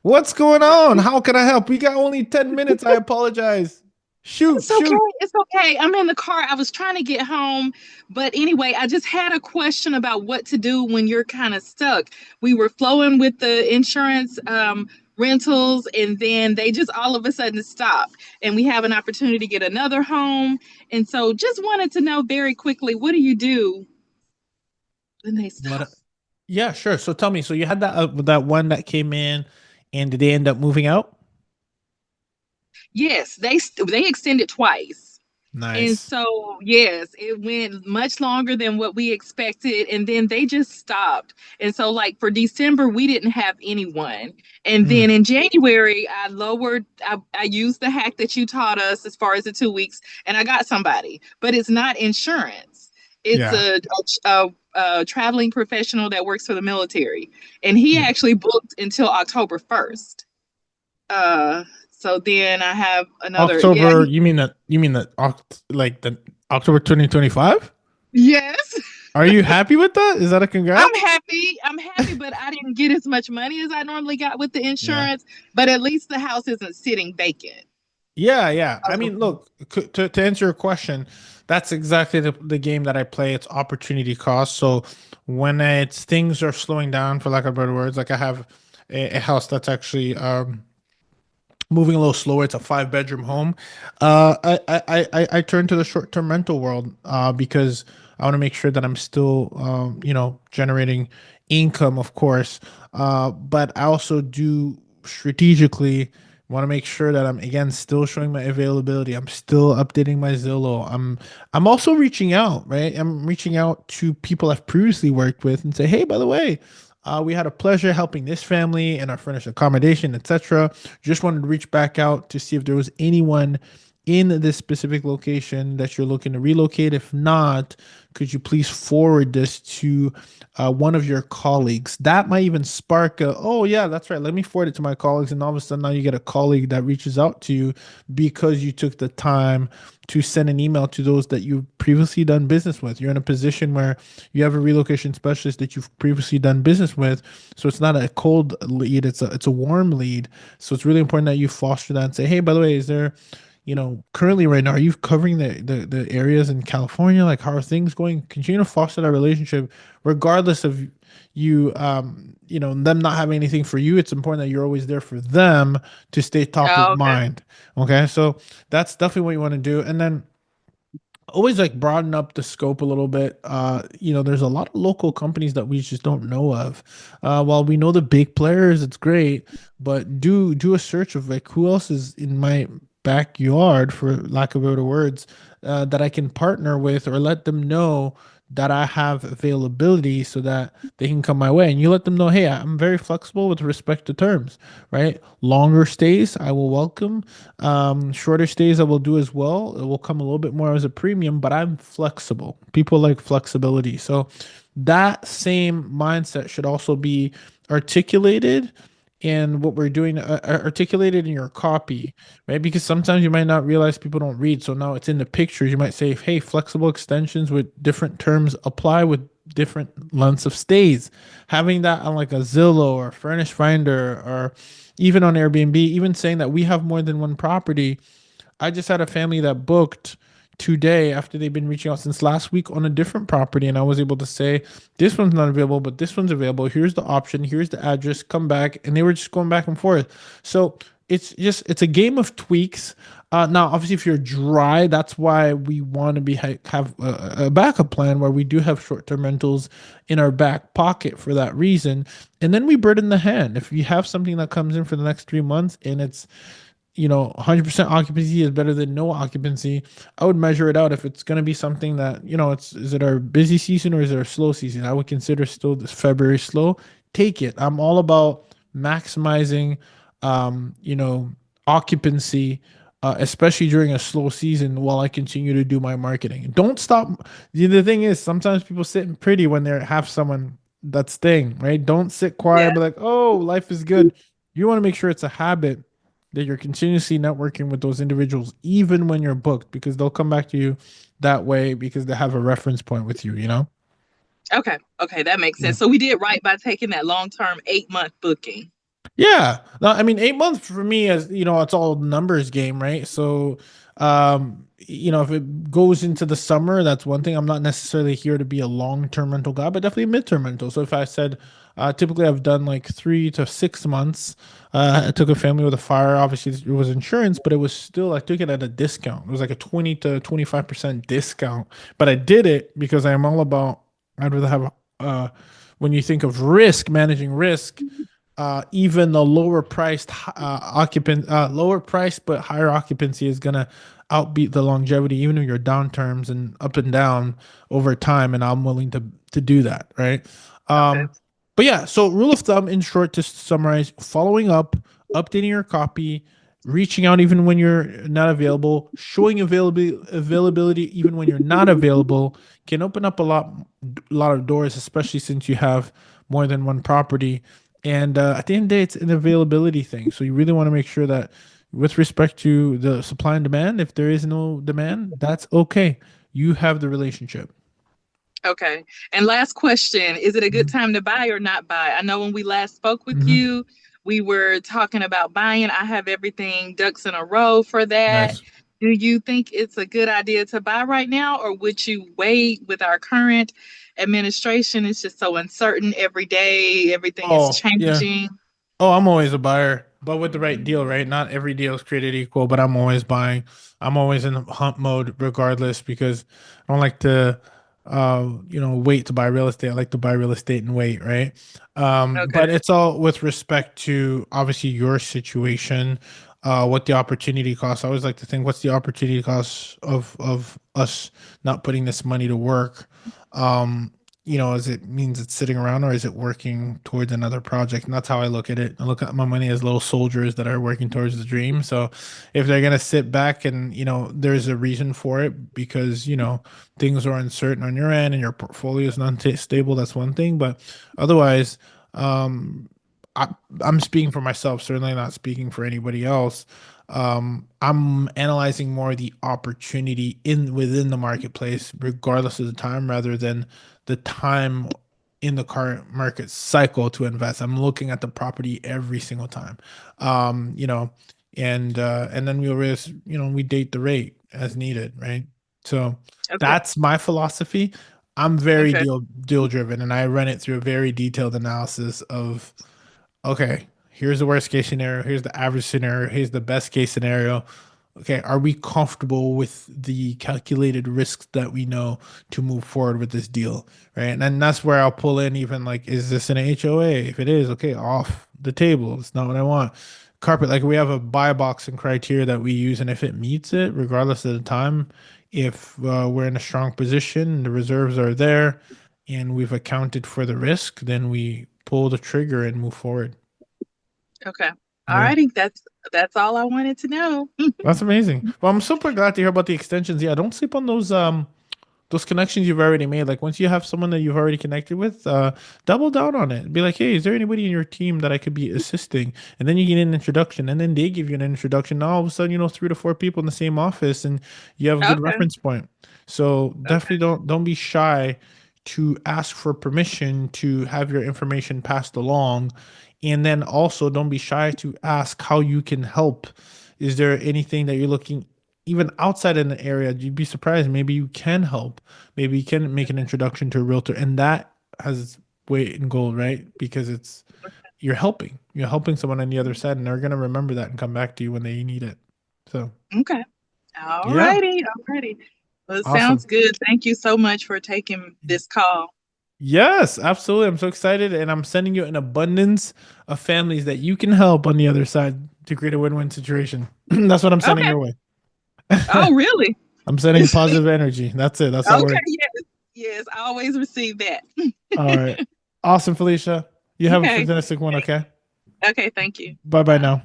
What's going on? How can I help? We got only 10 minutes. I apologize. Shoot, It's okay. shoot. It's okay. I'm in the car. I was trying to get home. But anyway, I just had a question about what to do when you're kind of stuck. We were flowing with the insurance rentals, and then they just all of a sudden stopped. And we have an opportunity to get another home. And so just wanted to know very quickly, what do you do when they stop? What? Yeah, sure. So tell me, so you had that one that came in and did they end up moving out? Yes, they extended twice. And Nice. so, yes, it went much longer than what we expected. And then they just stopped. And so, like for December, we didn't have anyone. And Mm, then in January, I used the hack that you taught us as far as the 2 weeks, and I got somebody, but it's not insurance. It's yeah. a traveling professional that works for the military. And he Yeah. actually booked until October 1st. So then I have another, yeah, October, you mean the October 2025? yes. Are you happy with that? Is that a congrats? I'm happy, but I didn't get as much money as I normally got with the Yeah. insurance. But at least the house isn't sitting vacant. Yeah, yeah. I mean, Um, look, to answer your question, that's exactly the game that I play. It's opportunity cost. So when it's things are slowing down, for lack of better words, like I have a house that's actually moving a little slower. It's a 5 bedroom home. I turn to the short term rental world because I want to make sure that I'm still generating income, of course. But I also do strategically want to make sure that I'm again still showing my availability. I'm still updating my Zillow. I'm also reaching out, right? I'm reaching out to people I've previously worked with and say, hey, by the way, we had a pleasure helping this family and our furnished accommodation, etc. Just wanted to reach back out to see if there was anyone in this specific location that you're looking to relocate. If not, could you please forward this to one of your colleagues? That might even spark a, oh, yeah, that's right. Let me forward it to my colleagues. And all of a sudden, now you get a colleague that reaches out to you because you took the time to send an email to those that you've previously done business with. You're in a position where you have a relocation specialist that you've previously done business with. So it's not a cold lead, it's a warm lead. So it's really important that you foster that and say, hey, by the way, is there, currently right now, are you covering the areas in California? Like, how are things going? Continue to foster that relationship, regardless of them not having anything for you. It's important that you're always there for them to stay top of oh, okay. mind. Okay. So that's definitely what you want to do. And then always like broaden up the scope a little bit. There's a lot of local companies that we just don't know of. While we know the big players, it's great, but do a search of like who else is in my backyard, for lack of better words, that I can partner with or let them know that I have availability so that they can come my way. And you let them know, hey, I'm very flexible with respect to terms, right? Longer stays, I will welcome. Shorter stays I will do as well. It will come a little bit more as a premium, but I'm flexible. People like flexibility. So that same mindset should also be articulated in what we're doing, articulated in your copy, right? Because sometimes you might not realize people don't read. So now it's in the pictures. You might say, hey, flexible extensions with different terms apply with different lengths of stays. Having that on like a Zillow or Furnished Finder or even on Airbnb, even saying that we have more than one property. I just had a family that booked today after they've been reaching out since last week on a different property, and I was able to say, this one's not available, but this one's available. Here's the option, here's the address, come back. And they were just going back and forth. So it's a game of tweaks. Now, obviously, if you're dry, that's why we want to have a backup plan where we do have short-term rentals in our back pocket for that reason. And then we burden the hand. If you have something that comes in for the next 3 months and it's 100% occupancy is better than no occupancy. I would measure it out if it's going to be something that, is it our busy season or is it our slow season? I would consider still this February slow. Take it. I'm all about maximizing, um, you know, occupancy, especially during a slow season while I continue to do my marketing. Don't stop. The thing is, sometimes people sit pretty when they have someone that's staying, right? Don't sit quiet, Yeah. be like, oh, life is good. You want to make sure it's a habit that you're continuously networking with those individuals even when you're booked because they'll come back to you that way because they have a reference point with you. Okay. Okay. That makes Yeah. sense. So we did right by taking that long term 8-month booking. Yeah. No, I mean, 8 months for me, as you know, it's all numbers game, right? So, if it goes into the summer, that's one thing. I'm not necessarily here to be a long-term rental guy, but definitely a midterm rental. So if I said, typically I've done like 3 to 6 months. I took a family with a fire. Obviously, it was insurance, but it was still, I took it at a discount. It was like a 20 to 25% discount. But I did it because I am all about, I'd rather have, when you think of risk, managing risk, even the lower priced lower price but higher occupancy is gonna outbeat the longevity, even in your down terms and up and down over time. And I'm willing to do that, right? Okay. Um, but yeah, so rule of thumb, in short, to summarize: following up, updating your copy, reaching out even when you're not available, showing availability even when you're not available can open up a lot of doors, especially since you have more than one property. And at the end of the day, it's an availability thing. So you really want to make sure that, with respect to the supply and demand, if there is no demand, that's okay. You have the relationship. Okay. And last question, is it a good Mhm. time to buy or not buy? I know when we last spoke with Mhm. you, we were talking about buying. I have everything ducks in a row for that. Nice. Do you think it's a good idea to buy right now, or would you wait with our current administration? It's just so uncertain every day, everything is Oh, yeah. changing. Oh, I'm always a buyer, but with the right deal, right? Not every deal is created equal, but I'm always buying. I'm always in hunt mode regardless, because I don't like to, wait to buy real estate. I like to buy real estate and wait, right? Okay. But it's all with respect to obviously your situation, what the opportunity cost. I always like to think, what's the opportunity cost of us not putting this money to work? Um, is it means it's sitting around, or is it working towards another project? And that's how I look at it. I look at my money as little soldiers that are working towards the dream. So if they're gonna sit back and, there's a reason for it, because, things are uncertain on your end and your portfolio is not stable, that's one thing. But otherwise, um, I, I'm speaking for myself, certainly not speaking for anybody else. I'm analyzing more the opportunity in within the marketplace, regardless of the time, rather than the time in the current market cycle to invest. I'm looking at the property every single time. Um, you know, and then we always, we date the rate as needed, right? So Okay. that's my philosophy. I'm very Okay. deal driven, and I run it through a very detailed analysis of, okay, here's the worst case scenario, here's the average scenario, here's the best case scenario. Okay, are we comfortable with the calculated risks that we know to move forward with this deal? Right. And then that's where I'll pull in, even like, is this an HOA? If it is, okay, off the table. It's not what I want. Carpet, like, we have a buy box and criteria that we use, and if it meets it, regardless of the time, if we're in a strong position, the reserves are there, and we've accounted for the risk, then we pull the trigger and move forward. Okay. All Yeah. righty. That's all I wanted to know. That's amazing. Well, I'm super glad to hear about the extensions. Yeah, don't sleep on those connections you've already made. Like, once you have someone that you've already connected with, double down on it. Be like, hey, is there anybody in your team that I could be assisting? And then you get an introduction, and then they give you an introduction. Now all of a sudden, 3 to 4 people in the same office, and you have a good Okay. reference point. So definitely Okay. don't be shy to ask for permission to have your information passed along. And then also don't be shy to ask how you can help. Is there anything that you're looking, even outside in the area? You'd be surprised. Maybe you can help. Maybe you can make an introduction to a realtor, and that has weight in gold, right? Because it's, you're helping someone on the other side, and they're gonna remember that and come back to you when they need it. So Okay. All yeah, righty. All righty. Well, it sounds awesome. good. Thank you so much for taking this call. Yes, absolutely. I'm so excited, and I'm sending you an abundance of families that you can help on the other side to create a win-win situation. That's what I'm sending Okay. your way. Oh, really? I'm sending positive energy. That's it. That's how it Okay. works. Yes. Yes. I always receive that. All right. Awesome, Felicia. You have a Okay. fantastic one, okay? Okay. Thank you. Bye bye Bye. now.